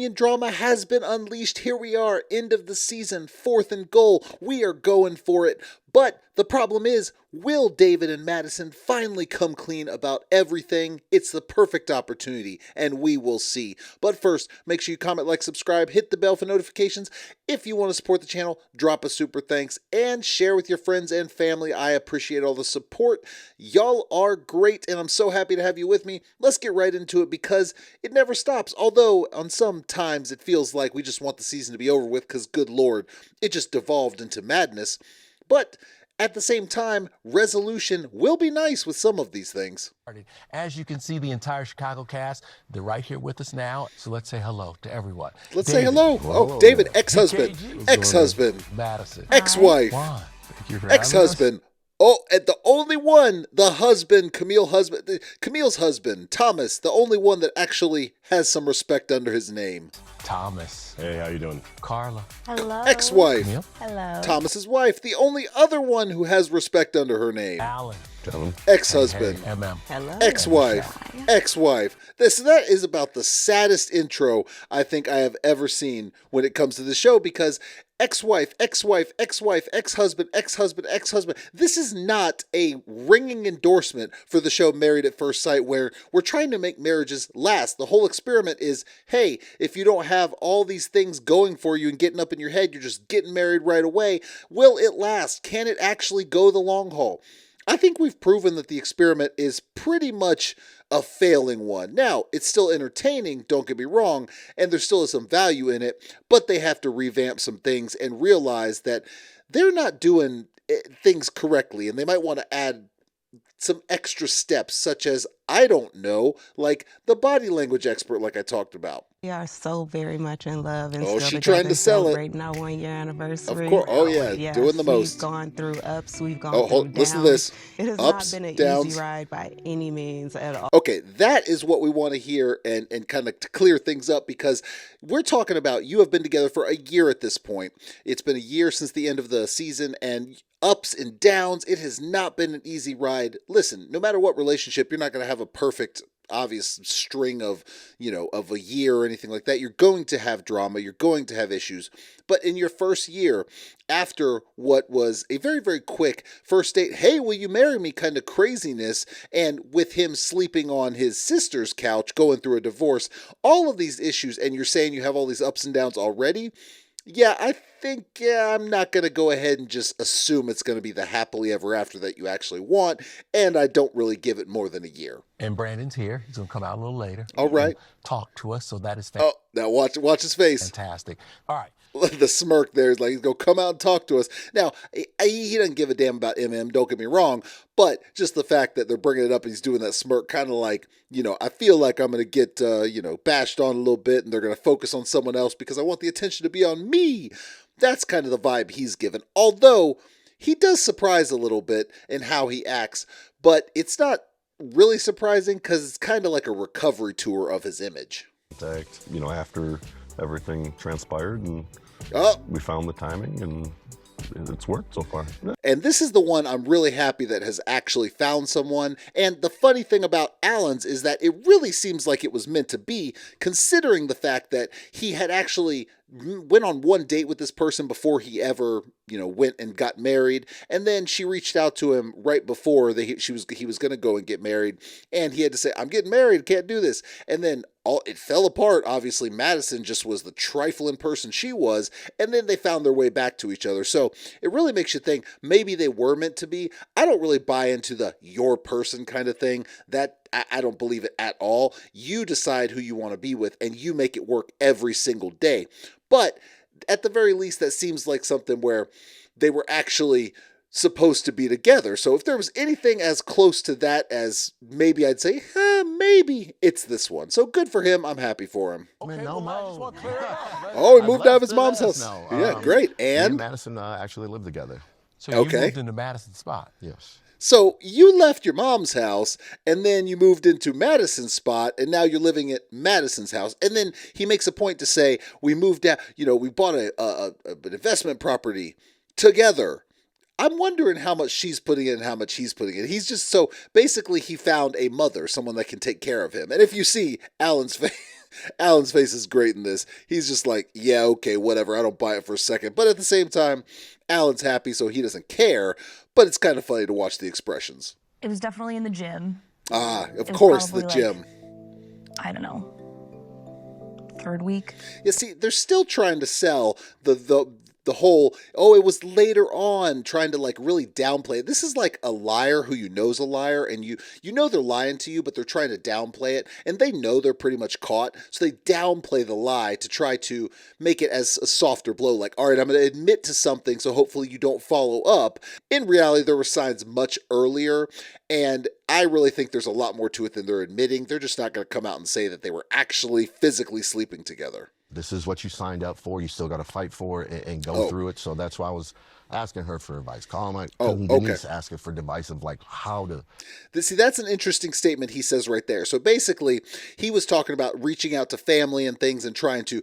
reunion drama has been unleashed. Here we are, end of the season, 4th and goal. We are going for it. But the problem is, will David and Madison finally come clean about everything? It's the perfect opportunity, and we will see. But first, make sure you comment, like, subscribe, hit the bell for notifications. If you want to support the channel, drop a super thanks, and share with your friends and family. I appreciate all the support. Y'all are great, and I'm so happy to have you with me. Let's get right into it because it never stops. Although, on some times, it feels like we just want the season to be over with because, good Lord, it just devolved into madness. But at the same time, resolution will be nice with some of these things. As you can see, the entire Chicago cast, they're right here with us now. So let's say hello to everyone. Let's say hello. Oh, David, ex-husband, ex-husband, Madison, ex-wife, ex-husband. Oh, and the only one, the husband, Camille's husband, Thomas, the only one that actually has some respect under his name. Thomas. Hey, how you doing? Carla. Hello. Ex-wife. Camille. Hello. Thomas's wife, the only other one who has respect under her name. Alan. Gentlemen. Ex-husband. Hey, MM. Hello. Ex-wife. Ex-wife. That is about the saddest intro I think I have ever seen when it comes to the show because ex-wife, ex-wife, ex-wife, ex-husband, ex-husband, ex-husband. This is not a ringing endorsement for the show Married at First Sight where we're trying to make marriages last. The whole experiment is, hey, if you don't have all these things going for you and getting up in your head, you're just getting married right away. Will it last? Can it actually go the long haul? I think we've proven that the experiment is pretty much a failing one. Now, it's still entertaining, don't get me wrong, and there still is some value in it, but they have to revamp some things and realize that they're not doing things correctly, and they might want to add some extra steps, such as, I don't know, like the body language expert like I talked about. We are so very much in love and Oh, still she together, trying to sell it. celebrating our 1-year anniversary. Of course. Oh, yeah. Yes, Doing the most. We've gone through ups. We've gone Oh, through downs. listen to this. It has Ups, not been an downs. easy ride by any means at all. Okay, that is what we want to hear and kind of to clear things up because we're talking about you have been together for a year at this point. It's been a year since the end of the season and ups and downs. It has not been an easy ride. Listen, no matter what relationship, you're not going to have a perfect obvious string of, of a year or anything like that. You're going to have drama. You're going to have issues. But in your first year, after what was a very, very quick first date, hey, will you marry me kind of craziness, and with him sleeping on his sister's couch, going through a divorce, all of these issues, and you're saying you have all these ups and downs already, yeah, I think I'm not going to go ahead and just assume it's going to be the happily ever after that you actually want, and I don't really give it more than a year. And Brandon's here. He's going to come out a little later. All right. Talk to us, so that is Oh, now watch his face. fantastic. All right. The smirk there is like, he's going to come out and talk to us. Now, he doesn't give a damn about MM, don't get me wrong, but just the fact that they're bringing it up and he's doing that smirk, kind of like, I feel like I'm going to get, bashed on a little bit and they're going to focus on someone else because I want the attention to be on me. That's kind of the vibe he's given. Although, he does surprise a little bit in how he acts, but it's not really surprising because it's kind of like a recovery tour of his image. After everything transpired and we found the timing and it's worked so far. Yeah. And this is the one I'm really happy that has actually found someone. And the funny thing about Alan's is that it really seems like it was meant to be, considering the fact that he had actually went on one date with this person before he ever, went and got married. And then she reached out to him right before he was going to go and get married. And he had to say, I'm getting married, can't do this. And then it fell apart. Obviously, Madison just was the trifling person she was. And then they found their way back to each other. So it really makes you think maybe they were meant to be. I don't really buy into the your person kind of thing. That I don't believe it at all. You decide who you want to be with and you make it work every single day. But at the very least, that seems like something where they were actually supposed to be together. So if there was anything as close to that as maybe I'd say, maybe it's this one. So good for him. I'm happy for him. Okay, Oh, he moved out of his mom's house. Yeah, great. Me And and Madison actually live together. So you moved into Madison's spot. Yes. so you left your mom's house and then you moved into Madison's spot and now you're living at Madison's house. And then he makes a point to say, we moved out, we bought an investment property together. I'm wondering how much she's putting in and how much he's putting in. He's just so basically he found a mother, someone that can take care of him. And if you see Alan's face, Alan's face is great in this. He's just like, yeah, okay, whatever. I don't buy it for a second. But at the same time, Alan's happy, so he doesn't care. But it's kind of funny to watch the expressions. It was definitely in the gym. Of course, the gym. I don't know, 3rd week. Yeah, see, they're still trying to sell the whole, oh, it was later on, trying to like really downplay it. This is like a liar who you know's a liar, and you know they're lying to you, but they're trying to downplay it, and they know they're pretty much caught, so they downplay the lie to try to make it as a softer blow, like, all right, I'm going to admit to something, so hopefully you don't follow up. In reality, there were signs much earlier, and I really think there's a lot more to it than they're admitting. They're just not going to come out and say that they were actually physically sleeping together. This is what you signed up for. You still got to fight for it and go through it. So that's why I was asking her for advice. Calling Denise asking for advice of like how to. See, that's an interesting statement he says right there. So basically, he was talking about reaching out to family and things and trying to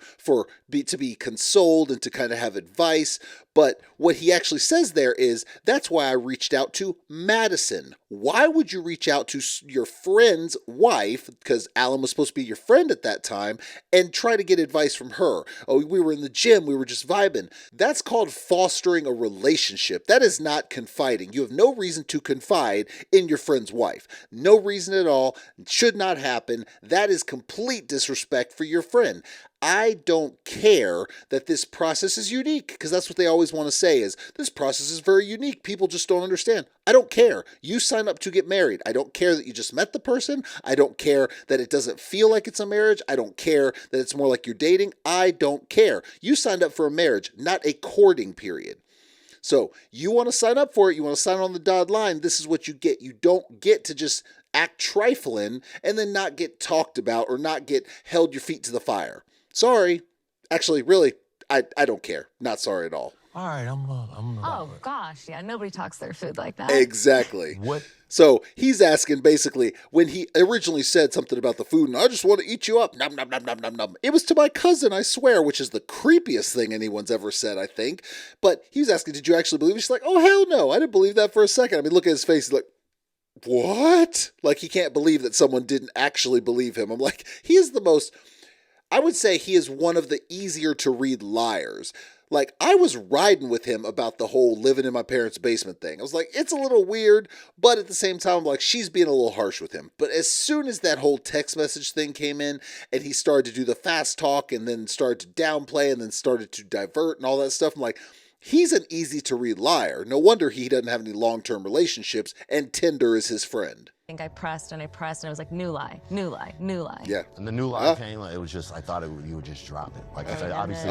be consoled and to kind of have advice. But what he actually says there is, that's why I reached out to Madison. Why would you reach out to your friend's wife, because Alan was supposed to be your friend at that time, and try to get advice from her? Oh, we were in the gym, we were just vibing. That's called fostering a relationship. That is not confiding. You have no reason to confide in your friend's wife. No reason at all. It should not happen. That is complete disrespect for your friend. I don't care that this process is unique, because that's what they always want to say is, this process is very unique. People just don't understand. I don't care. You sign up to get married. I don't care that you just met the person. I don't care that it doesn't feel like it's a marriage. I don't care that it's more like you're dating. I don't care. You signed up for a marriage, not a courting period. So you want to sign up for it. You want to sign on the dotted line. This is what you get. You don't get to just act trifling and then not get talked about or not get held your feet to the fire. Sorry. Actually, really, I don't care. Not sorry at all. All right, I'm Oh, gosh, yeah, nobody talks their food like that. Exactly. What? So he's asking basically, when he originally said something about the food, and I just want to eat you up, nom, nom, nom, nom, nom, nom. It was to my cousin, I swear, which is the creepiest thing anyone's ever said, I think. But he was asking, did you actually believe it? She's like, oh, hell no, I didn't believe that for a second. I mean, look at his face. He's like, what? Like, he can't believe that someone didn't actually believe him. I'm like, he is the most... I would say he is one of the easier to read liars. Like, I was riding with him about the whole living in my parents' basement thing. I was like, it's a little weird, but at the same time, I'm like, she's being a little harsh with him. But as soon as that whole text message thing came in, and he started to do the fast talk, and then started to downplay, and then started to divert and all that stuff, I'm like, he's an easy to read liar. No wonder he doesn't have any long-term relationships, and Tinder is his friend. I think I pressed and I was like, new lie, new lie, new lie. Yeah. And the new lie came, it was just, I thought you would just drop it. Like I said, obviously.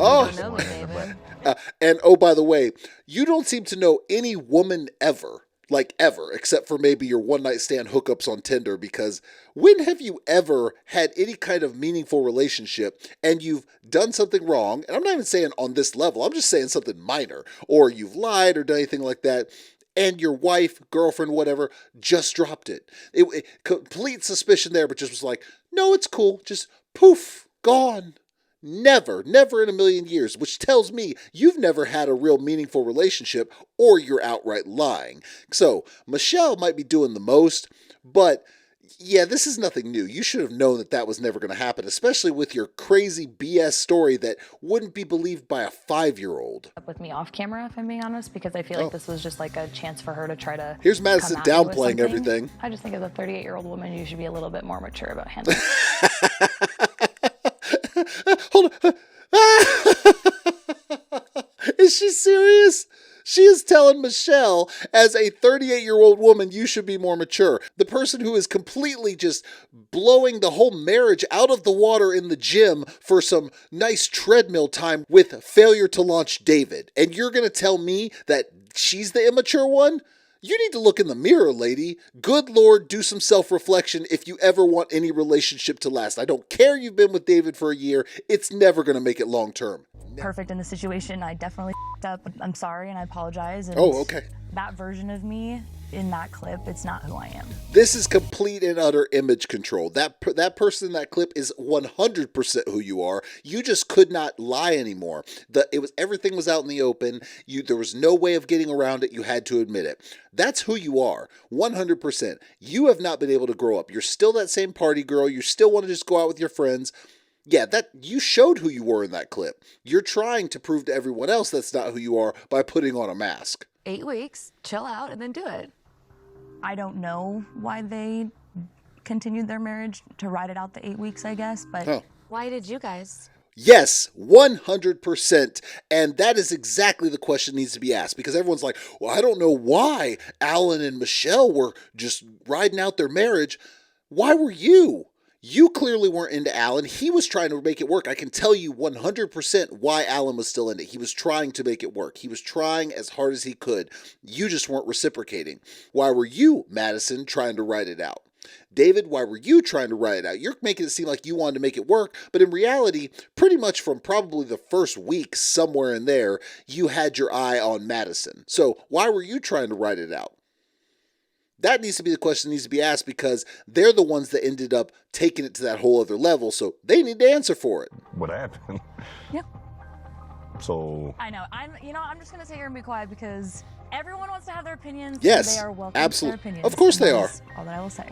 And oh, by the way, you don't seem to know any woman ever, like ever, except for maybe your one-night stand hookups on Tinder, because when have you ever had any kind of meaningful relationship and you've done something wrong, and I'm not even saying on this level, I'm just saying something minor, or you've lied or done anything like that, and your wife, girlfriend, whatever, just dropped it. It complete suspicion there, but just was like, no, it's cool. Just poof, gone. Never in a million years, which tells me you've never had a real meaningful relationship or you're outright lying. So Michelle might be doing the most, but yeah, this is nothing new. You should have known that that was never going to happen, especially with your crazy BS story that wouldn't be believed by a 5-year-old. With me off camera, if I'm being honest, because I feel like this was just like a chance for her to try to. Here's Madison downplaying everything. I just think as a 38-year-old woman, you should be a little bit more mature about handling. Hold on. Is she serious? She is telling Michelle, as a 38-year-old woman, you should be more mature. The person who is completely just blowing the whole marriage out of the water in the gym for some nice treadmill time with failure to launch David. And you're going to tell me that she's the immature one? You need to look in the mirror, lady. Good Lord, do some self-reflection if you ever want any relationship to last. I don't care you've been with David for a year. It's never going to make it long-term. Perfect in the situation. I definitely f***ed up. I'm sorry and I apologize. And oh, okay. That version of me in that clip, it's not who I am. This is complete and utter image control. That person in that clip is 100% who you are. You just could not lie anymore. Everything was out in the open. There was no way of getting around it. You had to admit it. That's who you are, 100%. You have not been able to grow up. You're still that same party girl. You still want to just go out with your friends. Yeah, you showed who you were in that clip. You're trying to prove to everyone else that's not who you are by putting on a mask. 8 weeks, chill out, and then do it. I don't know why they continued their marriage to ride it out the 8 weeks, I guess, but Why did you guys? Yes, 100%. And that is exactly the question that needs to be asked, because everyone's like, well, I don't know why Alan and Michelle were just riding out their marriage. Why were you? You clearly weren't into Alan. He was trying to make it work. I can tell you 100% why Alan was still in it. He was trying to make it work. He was trying as hard as he could. You just weren't reciprocating. Why were you, Madison, trying to ride it out? David, why were you trying to ride it out? You're making it seem like you wanted to make it work, but in reality, pretty much from probably the first week, somewhere in there, you had your eye on Madison. So why were you trying to ride it out? That needs to be the question that needs to be asked, because they're the ones that ended up taking it to that whole other level, so they need to answer for it. What happened? yeah. So I know. I'm just going to sit here and be quiet because everyone wants to have their opinions. Yes, and they are welcome absolutely. to their opinions. Of course they are. That's all that I will say.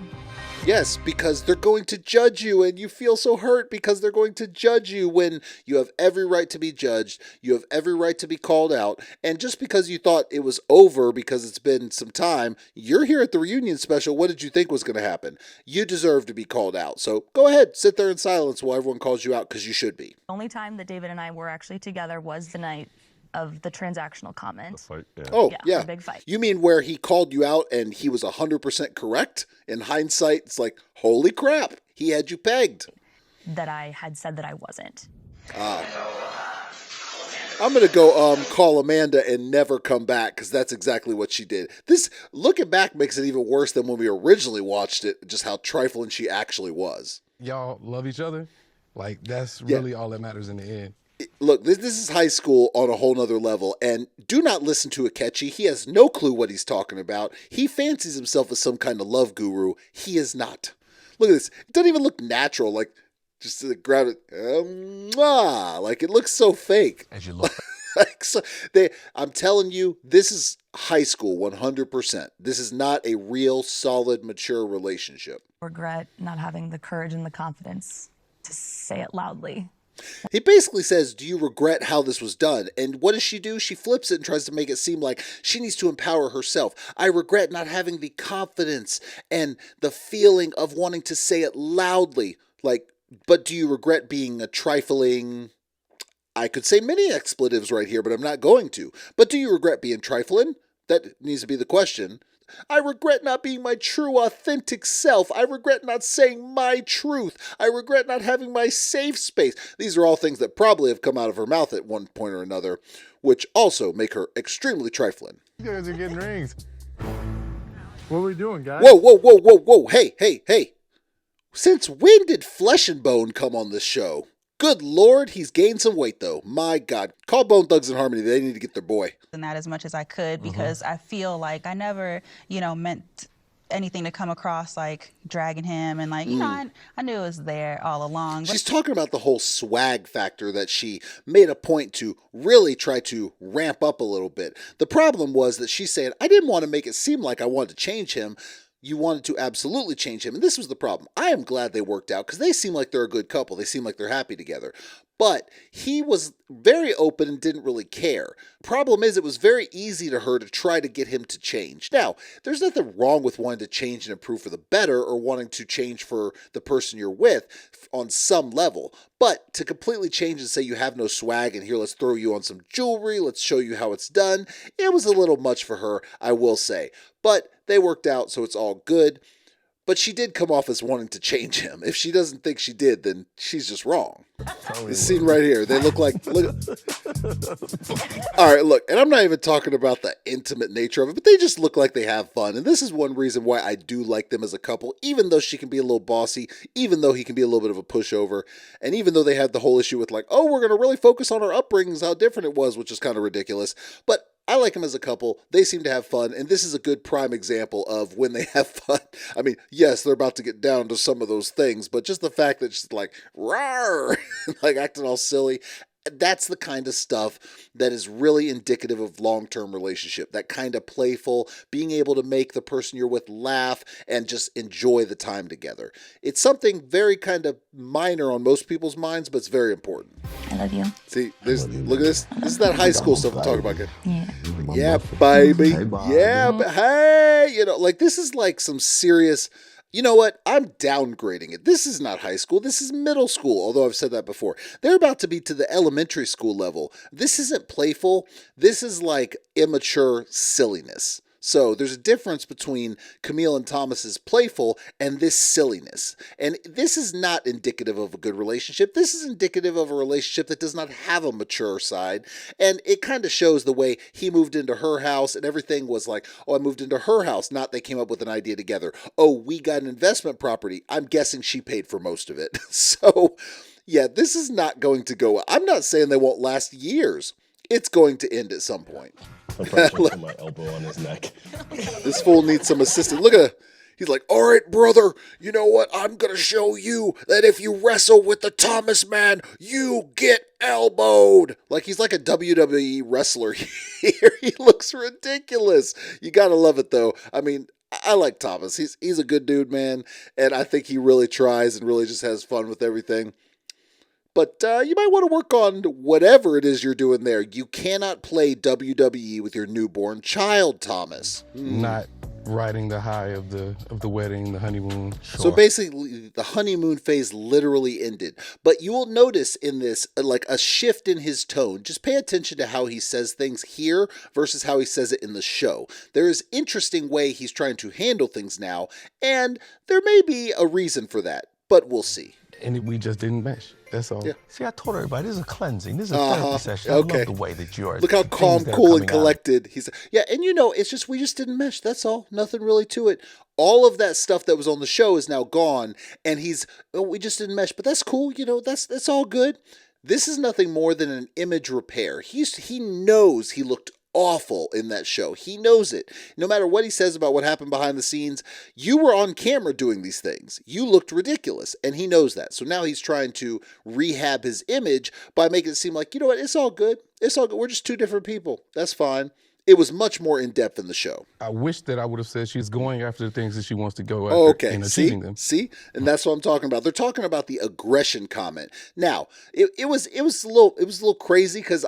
Yes, because they're going to judge you, and you feel so hurt because they're going to judge you when you have every right to be judged. You have every right to be called out. And just because you thought it was over because it's been some time, you're here at the reunion special. What did you think was going to happen? You deserve to be called out. So go ahead, sit there in silence while everyone calls you out, because you should be. The only time that David and I were actually together was the night of the transactional comments. fight, yeah. Oh, yeah. The big fight. You mean where he called you out and he was 100% correct? In hindsight, it's like, holy crap, he had you pegged. That I had said that I wasn't. I'm going to go call Amanda and never come back, because that's exactly what she did. This, looking back, makes it even worse than when we originally watched it, just how trifling she actually was. Y'all love each other? Like, that's really all that matters in the end. Look, this is high school on a whole nother level, and do not listen to Akechi. He has no clue what he's talking about. He fancies himself as some kind of love guru. He is not. Look at this. It doesn't even look natural. Like, just to grab it. Like, it looks so fake. As you look. I'm telling you, this is high school 100%. This is not a real, solid, mature relationship. Regret not having the courage and the confidence to say it loudly. He basically says, do you regret how this was done? And what does she do? She flips it and tries to make it seem like she needs to empower herself. I regret not having the confidence and the feeling of wanting to say it loudly. Like, but do you regret being a trifling... I could say many expletives right here, but I'm not going to. But do you regret being trifling? That needs to be the question. I regret not being my true, authentic self. I regret not saying my truth. I regret not having my safe space. These are all things that probably have come out of her mouth at one point or another, which also make her extremely trifling. You guys are getting rings. What are we doing, guys? Whoa. Hey. Since when did Flesh and Bone come on this show? Good Lord, he's gained some weight, though. My God. Call Bone Thugs and Harmony. They need to get their boy. And that as much as I could, because I feel like I never, meant anything to come across like dragging him. And like, I knew it was there all along. She's talking about the whole swag factor that she made a point to really try to ramp up a little bit. The problem was that she's saying, I didn't want to make it seem like I wanted to change him. You wanted to absolutely change him. And this was the problem. I am glad they worked out, because they seem like they're a good couple. They seem like they're happy together. But he was very open and didn't really care. Problem is, it was very easy to her to try to get him to change. Now, there's nothing wrong with wanting to change and improve for the better, or wanting to change for the person you're with on some level. But to completely change and say you have no swag, and here, let's throw you on some jewelry, let's show you how it's done, it was a little much for her, I will say. But they worked out, so it's all good. But she did come off as wanting to change him. If she doesn't think she did, then she's just wrong. This scene right here. They look like. All right, look, and I'm not even talking about the intimate nature of it, but they just look like they have fun. And this is one reason why I do like them as a couple, even though she can be a little bossy, even though he can be a little bit of a pushover, and even though they had the whole issue with like, oh, we're going to really focus on our upbringings, how different it was, which is kind of ridiculous. But I like them as a couple. They seem to have fun, and this is a good prime example of when they have fun. I mean, yes, they're about to get down to some of those things, but just the fact that she's like, rawr, like acting all silly, that's the kind of stuff that is really indicative of long-term relationship, that kind of playful, being able to make the person you're with laugh and just enjoy the time together. It's something very kind of minor on most people's minds, but it's very important. I love you. See, look at this. This is that high school stuff I'm talking about. Yeah. Yeah, baby. Hey, Bob. Yeah, but hey, like this is like some serious. You know what? I'm downgrading it. This is not high school. This is middle school, although I've said that before. They're about to be to the elementary school level. This isn't playful. This is like immature silliness. So there's a difference between Camille and Thomas's playful and this silliness. And this is not indicative of a good relationship. This is indicative of a relationship that does not have a mature side. And it kind of shows the way he moved into her house and everything was like, oh, I moved into her house. Not they came up with an idea together. Oh, we got an investment property. I'm guessing she paid for most of it. So yeah, this is not going to go. I'm not saying they won't last years. It's going to end at some point. I'm probably trying to put my elbow on his neck. This fool needs some assistance. Look at it. He's like, all right, brother, you know what? I'm going to show you that if you wrestle with the Thomas man, you get elbowed. Like he's like a WWE wrestler here. He looks ridiculous. You got to love it, though. I mean, I like Thomas. He's a good dude, man. And I think he really tries and really just has fun with everything. But you might want to work on whatever it is you're doing there. You cannot play WWE with your newborn child, Thomas. Not riding the high of the wedding, the honeymoon. Sure. So basically, the honeymoon phase literally ended. But you will notice in this, like a shift in his tone. Just pay attention to how he says things here versus how he says it in the show. There is interesting way he's trying to handle things now, and there may be a reason for that, but we'll see. And we just didn't mesh. That's all. Yeah. See, I told everybody, this is a cleansing. This is a therapy session. I Okay. love the way that you are. Look how calm, things that are cool, and coming out. collected. He's yeah, and it's just we just didn't mesh. That's all. Nothing really to it. All of that stuff that was on the show is now gone, and we just didn't mesh. But that's cool. That's all good. This is nothing more than an image repair. He knows he looked awful in that show. He knows it. No matter what he says about what happened behind the scenes, you were on camera doing these things. You looked ridiculous, and he knows that. So now he's trying to rehab his image by making it seem like, you know what, it's all good. It's all good. We're just two different people. That's fine. It was much more in-depth in the show. I wish that I would have said she's going after the things that she wants to go after Okay. and achieving them. See? And that's what I'm talking about. They're talking about the aggression comment. Now, it was a little crazy because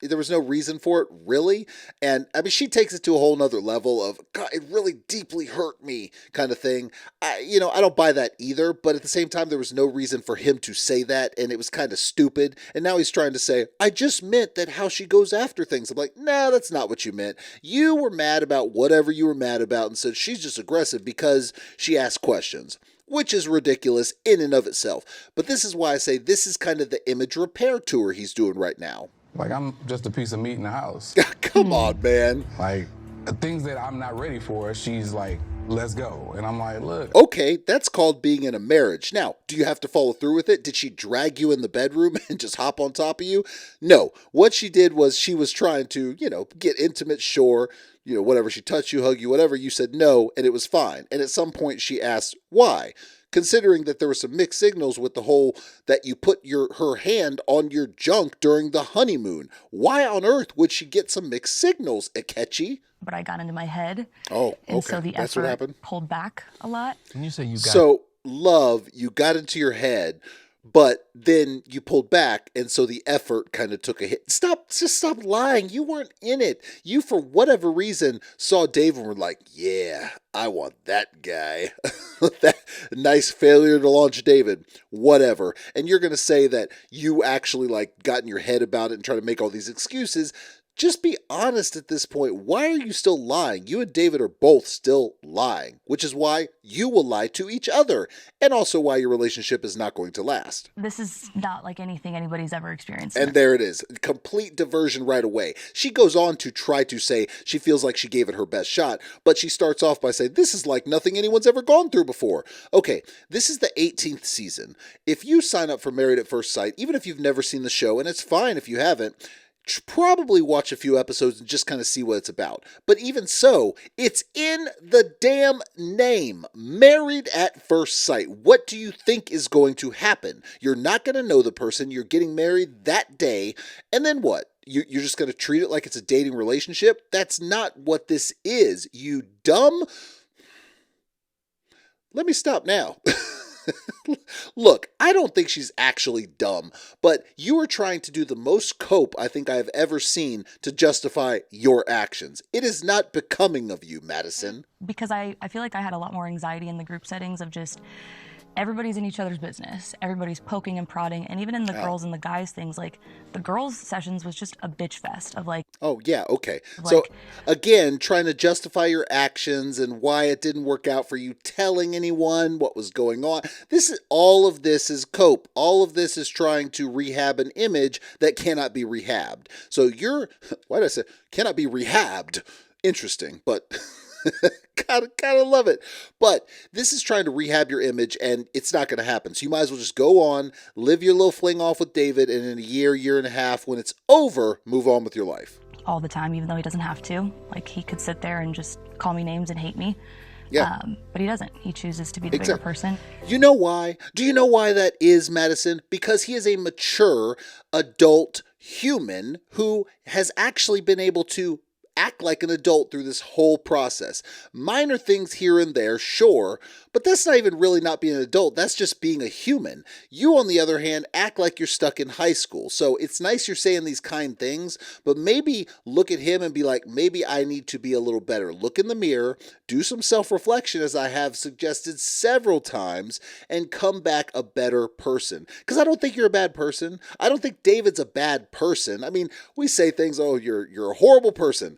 there was no reason for it, really. And I mean, she takes it to a whole nother level of, God, it really deeply hurt me kind of thing. I don't buy that either. But at the same time, there was no reason for him to say that. And it was kind of stupid. And now he's trying to say, I just meant that how she goes after things. I'm like, no, that's not what you meant. You were mad about whatever you were mad about and said she's just aggressive because she asked questions, which is ridiculous in and of itself. But this is why I say this is kind of the image repair tour he's doing right now. Like, I'm just a piece of meat in the house. Come on, man. Like, things that I'm not ready for, she's like, let's go. And I'm like, look. Okay, that's called being in a marriage. Now, do you have to follow through with it? Did she drag you in the bedroom and just hop on top of you? No. What she did was she was trying to, get intimate, sure. Whatever, she touched you, hug you, whatever. You said no, and it was fine. And at some point she asked, why? Considering that there were some mixed signals with the whole that you put her hand on your junk during the honeymoon. Why on earth would she get some mixed signals, Akechi? But I got into my head. Oh, okay. And so the That's what effort happened. pulled back a lot. And you say you got So, love, you got into your head, but then you pulled back, and so the effort kind of took a hit. Just stop lying. You weren't in it. You, for whatever reason, saw Dave and were like, yeah, I want that guy. That nice failure to launch David. Whatever. And you're going to say that you actually got in your head about it and try to make all these excuses. Just be honest at this point. Why are you still lying? You and David are both still lying, which is why you will lie to each other, and also why your relationship is not going to last. This is not like anything anybody's ever experienced. And there it is. Complete diversion right away. She goes on to try to say she feels like she gave it her best shot, but she starts off by saying, this is like nothing anyone's ever gone through before. Okay, this is the 18th season. If you sign up for Married at First Sight, even if you've never seen the show, and it's fine if you haven't, probably watch a few episodes and just kind of see what it's about. But even so, it's in the damn name. Married at First Sight. What do you think is going to happen? You're not going to know the person. You're getting married that day. And then what? You're just going to treat it like it's a dating relationship? That's not what this is, you dumb. Let me stop now. Look, I don't think she's actually dumb, but you are trying to do the most cope I think I have ever seen to justify your actions. It is not becoming of you, Madison. Because I feel like I had a lot more anxiety in the group settings of just everybody's in each other's business. Everybody's poking and prodding. And even in the girls and the guys things, like the girls sessions was just a bitch fest of like. Oh, yeah. Okay. So again, trying to justify your actions and why it didn't work out for you, telling anyone what was going on. All of this is cope. All of this is trying to rehab an image that cannot be rehabbed. So why did I say cannot be rehabbed? Interesting, but gotta love it. But this is trying to rehab your image, and it's not going to happen. So you might as well just go on, live your little fling off with David, and in a year and a half, when it's over, move on with your life. All the time, even though he doesn't have to. Like, he could sit there and just call me names and hate me. Yeah. But he doesn't. He chooses to be the bigger person. You know why? Do you know why that is, Madison? Because he is a mature, adult human who has actually been able to act like an adult through this whole process. Minor things here and there, sure, but that's not even really not being an adult. That's just being a human. You, on the other hand, act like you're stuck in high school. So it's nice you're saying these kind things, but maybe look at him and be like, maybe I need to be a little better. Look in the mirror, do some self-reflection, as I have suggested several times, and come back a better person. Because I don't think you're a bad person. I don't think David's a bad person. I mean, we say things, oh, you're a horrible person.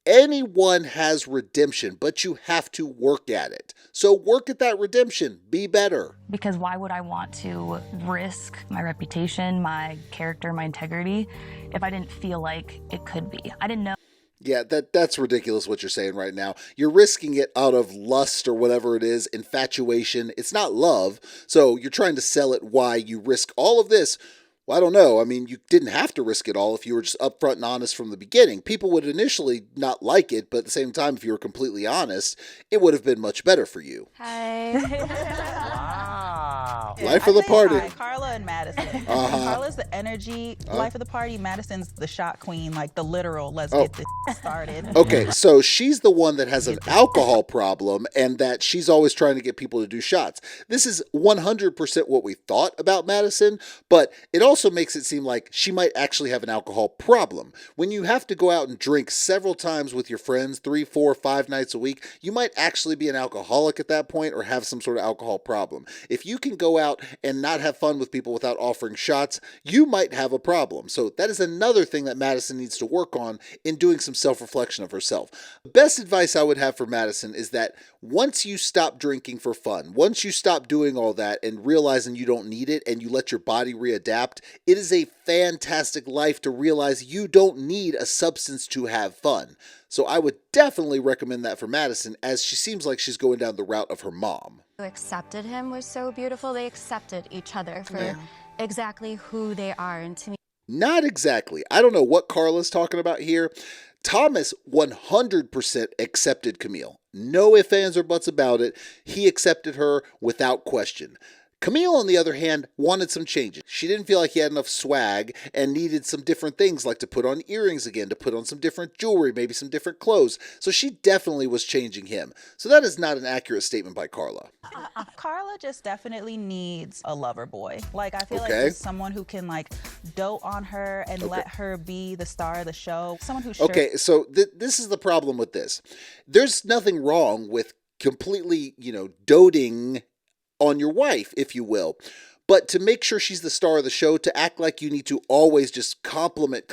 Anyone has redemption, but you have to work at it. So work at that redemption. Be better. Because why would I want to risk my reputation, my character, my integrity, if I didn't feel like it could be? I didn't know. Yeah, that's ridiculous what you're saying right now. You're risking it out of lust or whatever it is, infatuation. It's not love. So you're trying to sell it why you risk all of this. Well, I don't know. I mean, you didn't have to risk it all if you were just upfront and honest from the beginning. People would initially not like it, but at the same time, if you were completely honest, it would have been much better for you. Hi. Wow. Life of the party. Hi, Carla and Madison. Carla's the energy, life of the party. Madison's the shot queen, like the literal, let's get this started. Okay, so she's the one that has an alcohol problem and that she's always trying to get people to do shots. This is 100% what we thought about Madison, but it also makes it seem like she might actually have an alcohol problem. When you have to go out and drink several times with your friends, 3, 4, 5 nights a week, you might actually be an alcoholic at that point or have some sort of alcohol problem. If you can go out and not have fun with people without offering shots, you might have a problem. So that is another thing that Madison needs to work on in doing some self-reflection of herself. The best advice I would have for Madison is that once you stop drinking for fun, once you stop doing all that and realizing you don't need it and you let your body readapt, it is a fantastic life to realize you don't need a substance to have fun. So I would definitely recommend that for Madison, as she seems like she's going down the route of her mom. Who accepted him was so beautiful. They accepted each other for exactly who they are. And to me, not exactly. I don't know what Carla's talking about here. Thomas 100% accepted Camille. No ifs, ands, or buts about it. He accepted her without question. Camille, on the other hand, wanted some changes. She didn't feel like he had enough swag and needed some different things, like to put on earrings again, to put on some different jewelry, maybe some different clothes. So she definitely was changing him. So that is not an accurate statement by Carla. Carla just definitely needs a lover boy. Like, I feel like there's someone who can, like, dote on her and let her be the star of the show. Someone who's sure. Okay, so this is the problem with this. There's nothing wrong with completely, doting on your wife, if you will. But to make sure she's the star of the show, to act like you need to always just compliment,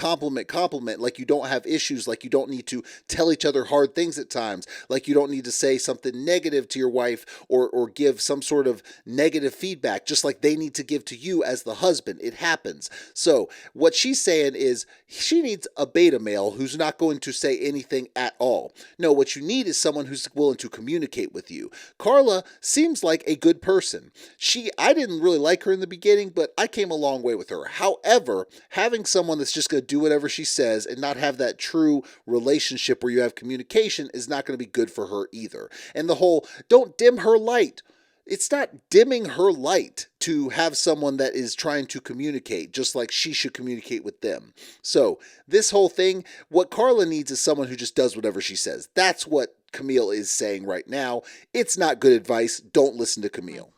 like you don't have issues, like you don't need to tell each other hard things at times, like you don't need to say something negative to your wife or give some sort of negative feedback, just like they need to give to you as the husband. It happens. So what she's saying is she needs a beta male who's not going to say anything at all. No, what you need is someone who's willing to communicate with you. Carla seems like a good person. I didn't really like her in the beginning, but I came a long way with her. However, having someone that's just going to do whatever she says and not have that true relationship where you have communication is not going to be good for her either. And the whole, don't dim her light. It's not dimming her light to have someone that is trying to communicate, just like she should communicate with them. So this whole thing, what Carla needs is someone who just does whatever she says. That's what Camille is saying right now. It's not good advice. Don't listen to Camille.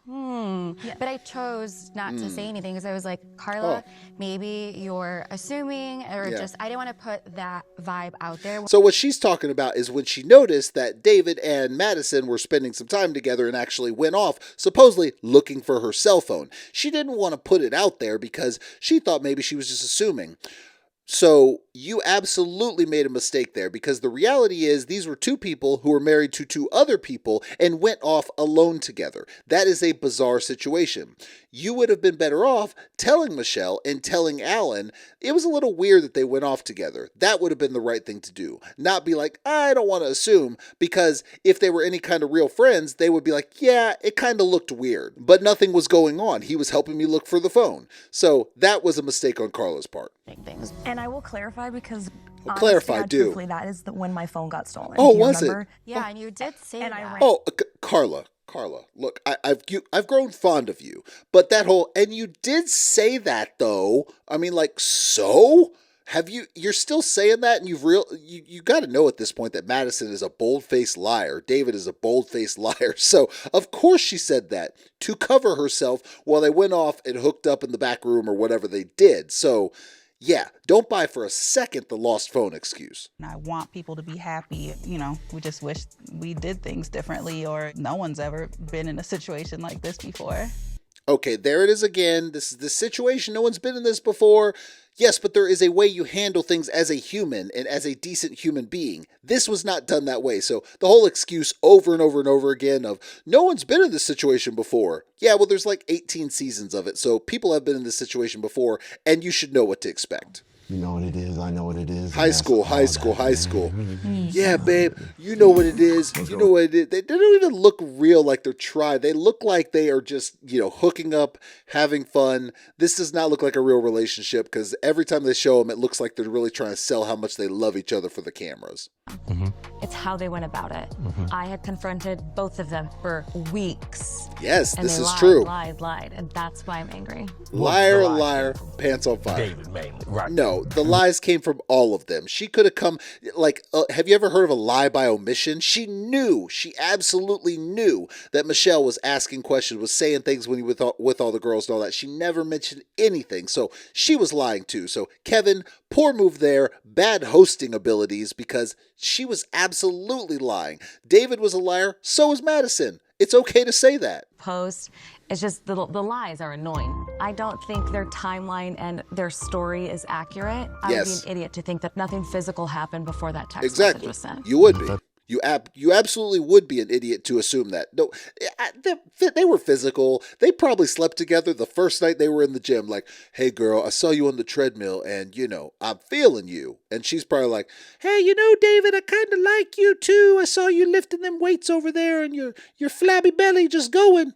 Yeah. But I chose not to say anything because I was like, Carla, maybe you're assuming, or just, I didn't want to put that vibe out there. So what she's talking about is when she noticed that David and Madison were spending some time together and actually went off, supposedly looking for her cell phone. She didn't want to put it out there because she thought maybe she was just assuming. So you absolutely made a mistake there, because the reality is these were two people who were married to two other people and went off alone together. That is a bizarre situation. You would have been better off telling Michelle and telling Alan. It was a little weird that they went off together. That would have been the right thing to do. Not be like, I don't want to assume, because if they were any kind of real friends, they would be like, yeah, it kind of looked weird, but nothing was going on. He was helping me look for the phone. So that was a mistake on Carla's part. And I will clarify, because truthfully, that is when my phone got stolen. Oh, was it? Yeah, and you did say that. Carla, look, I've grown fond of you, but that whole, and you did say that though. I mean, like, so you're still saying that, and you got to know at this point that Madison is a bold-faced liar. David is a bold-faced liar. So of course she said that to cover herself while they went off and hooked up in the back room or whatever they did. So yeah, don't buy for a second the lost phone excuse. I want people to be happy. You know, we just wish we did things differently, or no one's ever been in a situation like this before. Okay, there it is again. This is the situation. No one's been in this before. Yes, but there is a way you handle things as a human and as a decent human being. This was not done that way. So the whole excuse over and over and over again of no one's been in this situation before. Yeah, well, there's like 18 seasons of it. So people have been in this situation before, and you should know what to expect. You know what it is. I know what it is. High school. Yeah, babe. You know what it is. You know what it is. They don't even look real, like they're trying. They look like they are just, hooking up, having fun. This does not look like a real relationship, because every time they show them, it looks like they're really trying to sell how much they love each other for the cameras. It's how they went about it. I had confronted both of them for weeks. Yes, and this they is true. lied, and that's why I'm angry. Liar, pants on fire. David mainly, right? No, the lies came from all of them. She could have come, have you ever heard of a lie by omission? She absolutely knew that Michelle was asking questions, was saying things when he was with all the girls and all that. She never mentioned anything, so she was lying too. So Kevin, poor move there, bad hosting abilities, because she was absolutely lying. David was a liar, so was Madison. It's okay to say that. Post, it's just the lies are annoying. I don't think their timeline and their story is accurate. I would be an idiot to think that nothing physical happened before that text message was sent. You would be. You absolutely would be an idiot to assume that. No, they were physical. They probably slept together the first night they were in the gym. Like, hey girl, I saw you on the treadmill and, I'm feeling you. And she's probably like, hey, David, I kind of like you too. I saw you lifting them weights over there and your flabby belly just going.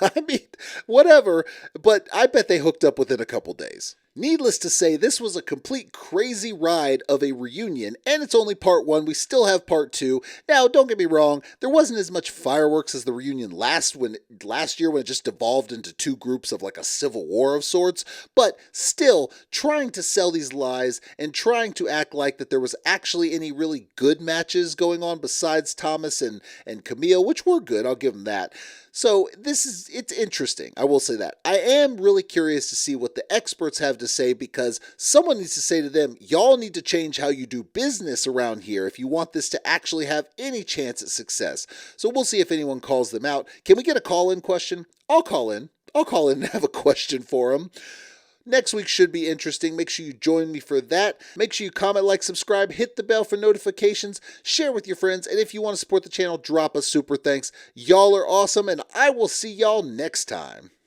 I mean, whatever. But I bet they hooked up within a couple days. Needless to say, this was a complete crazy ride of a reunion, and it's only part 1. We still have part 2. Now, don't get me wrong, there wasn't as much fireworks as the reunion last year when it just devolved into two groups of like a civil war of sorts, but still trying to sell these lies and trying to act like that there was actually any really good matches going on besides Thomas and Camille, which were good, I'll give them that. So it's interesting. I will say that. I am really curious to see what the experts have to say, because someone needs to say to them, y'all need to change how you do business around here if you want this to actually have any chance at success. So we'll see if anyone calls them out. Can we get a call-in question? I'll call in. I'll call in and have a question for him. Next week should be interesting. Make sure you join me for that. Make sure you comment, like, subscribe, hit the bell for notifications, share with your friends, and if you want to support the channel, drop a super thanks. Y'all are awesome, and I will see y'all next time.